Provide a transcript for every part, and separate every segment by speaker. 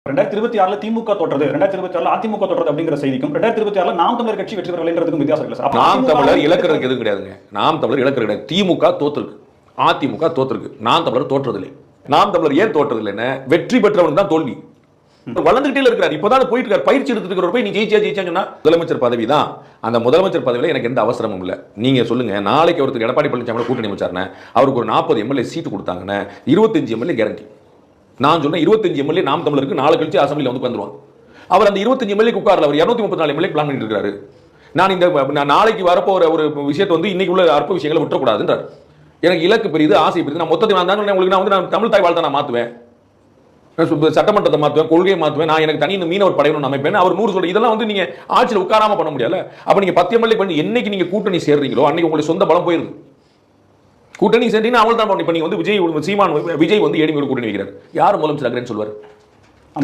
Speaker 1: 2026 திமுக தோற்றது, 2026 அதிமுக தோற்றது அப்படிங்கிற செய்திக்கும் 2026 நாம் தமிழர் கட்சி வெற்றி பெறலைன்றதுக்கும் வித்தியாசம் இல்லை சார்.
Speaker 2: நாம் தமிழர் இலக்கிறதுக்கு எதுவும் கிடையாதுங்க. நாம் தமிழர் இலக்கிறது கிடையாது. திமுக தோற்றுருக்கு, அதிமுக தோற்றுருக்கு, நாம் தமிழர் தோற்றதில்லை. நாம் தமிழர் ஏன் தோற்றதில்லைன்னு வெற்றி பெற்றவனுக்கு தான் தோல்வி. வளர்ந்துகிட்டே இருக்கிறார். இப்பதான் போயிட்டு இருக்கார், பயிற்சி எடுத்துட்டு போய் நீ ஜெயிச்சா சொன்னா முதலமைச்சர் பதவி தான். அந்த முதலமைச்சர் பதவியில எனக்கு எந்த அவசரமும் இல்லை. நீங்க சொல்லுங்க, நாளைக்கு ஒருத்தர் எடப்பாடி பழனிசாமி கூட்டணி வச்சாருன்னு அவருக்கு ஒரு 40 எம்எல்ஏ சீட்டு கொடுத்தாங்கன்னு 25 எம்எல்ஏ கேரண்டி. நான் சொன்ன 25 எம்எல்ஏ நாம் தமிழருக்கு நாளை கழிச்சு அசம்பிளியில் வந்து உட்காந்துருவாங்க. அவர் அந்த 25 எம்எல்ஏ உட்கார்ல அவர் 234 எம்எல்ஏ பிளான் பண்ணிட்டு இருக்காரு. நான் நாளைக்கு வரப்போற ஒரு விஷயத்தை வந்து இன்னைக்கு உள்ள அற்ப விஷயங்களை விட்டுறக்கூடாதுன்றார். எனக்கு இலக்கு பெரியது, ஆசை பெரியது. நான் மொத்தத்தை நான் தமிழ் தாய் வாழ்த்தை நான் மாத்துவேன், சட்டமன்றத்தை மாற்றுவேன், கொள்கையை மாற்றுவேன், நான் எனக்கு தனி மீனவர் படையணும் அமைப்பேன். அவர் 100 சொல்ற இதெல்லாம் வந்து நீங்க ஆட்சியில் உட்காராம பண்ண முடியல. அப்ப நீங்க 10 எம்எல்ஏ பண்ணி என்னைக்கு நீங்க கூட்டணி சேர்றீங்களோ அன்னைக்கு உங்களுக்கு சொந்த பலம் போயிருது. கூட்டணி சேர்ந்தீங்கன்னா அவள் தான். இப்ப நீங்க வந்து விஜய் வந்து ஏடிஎம்கே கூட்டணி வைக்கிறார். யார் முதலமைச்சர் சொல்லுவார்?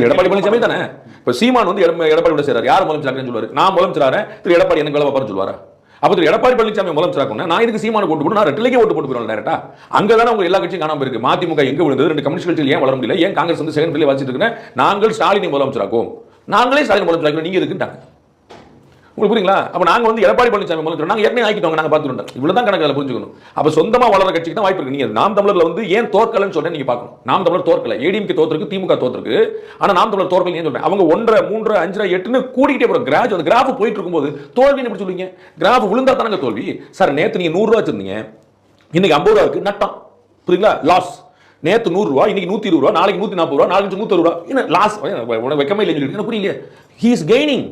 Speaker 2: எடப்பாடி பழனிசாமி தானே. இப்ப சீமான் வந்து எடப்பாடி சேர்றாரு. யார் முதலமைச்சர் சொல்லுவாரு? நான் முதலமைச்சர் திரு எடப்பாடி எனக்கு கலவா சொல்லுவாரா? அப்ப திரு எடப்பாடி பழனிசாமி முதலமைச்சர் நான் இதுக்கு சீமான ஓட்டு போட்டு நான் ரெட்டிலேயே ஓட்டு போட்டு போயிடுவேன் டேரக்டா. அங்கதானே உங்க எல்லா கட்சியும் காணாம இருக்கு. மதிமுக எங்க விழுந்தது? 2 கம்யூனிஸ்ட் கட்சிகள் ஏன் வளர முடியல? ஏன் காங்கிரஸ் வந்து செகண்ட் பிள்ளை வச்சிட்டு இருக்கு? நாங்கள் ஸ்டாலினை முதலமைச்சராக்கும், நாங்களே ஸ்டாலின் முதலமைச்சராக்கும், நீங்க இருக்குட்டாங்க. உங்களுக்கு புரியுங்களா? அப்ப நாங்க வந்து எடப்பாடி பழனிசாமி முதலமைச்சர் நாங்க ஏற்கனவே ஆக்கிட்டோங்க, நாங்க பார்த்துட்டோம். இவ்வளவுதான் கணக்கில் புரிஞ்சுக்கணும். அப்ப சொந்தமா வளர கட்சிக்கு தான் வாய்ப்பு இருக்கு. நீங்க நாம் தமிழர்ல வந்து ஏன் தோற்கலன்னு சொல்றேன் நீங்க பார்க்கணும். நாம் தமிழர் தோற்கல, ஏடிஎம்கே தோற்று, திமுக தோற்று. ஆனா நாம் தமிழர் தோற்கல ஏன் சொல்றேன்? அவங்க 1, 3, 5, 8 கூடிக்கிட்டே போற கிராஃப் போயிட்டு இருக்கும்போது தோல்வின்னு எப்படி சொல்லுவீங்க? கிராஃப் விழுந்தா தானங்க தோல்வி. சார் நேத்து நீங்க 100 ரூபாய் வச்சிருந்தீங்க, இன்னைக்கு 50 ரூபா இருக்கு, நட்டம். புரியுங்களா? லாஸ். நேத்து 100 ரூபாய், இன்னைக்கு 120 ரூபாய், நாளைக்கு 140 ரூபாய், நாளைக்கு 160 ரூபாய். என்ன லாஸ்? வெக்கமே இல்லைன்னு சொல்லிட்டு புரியல. He is gaining.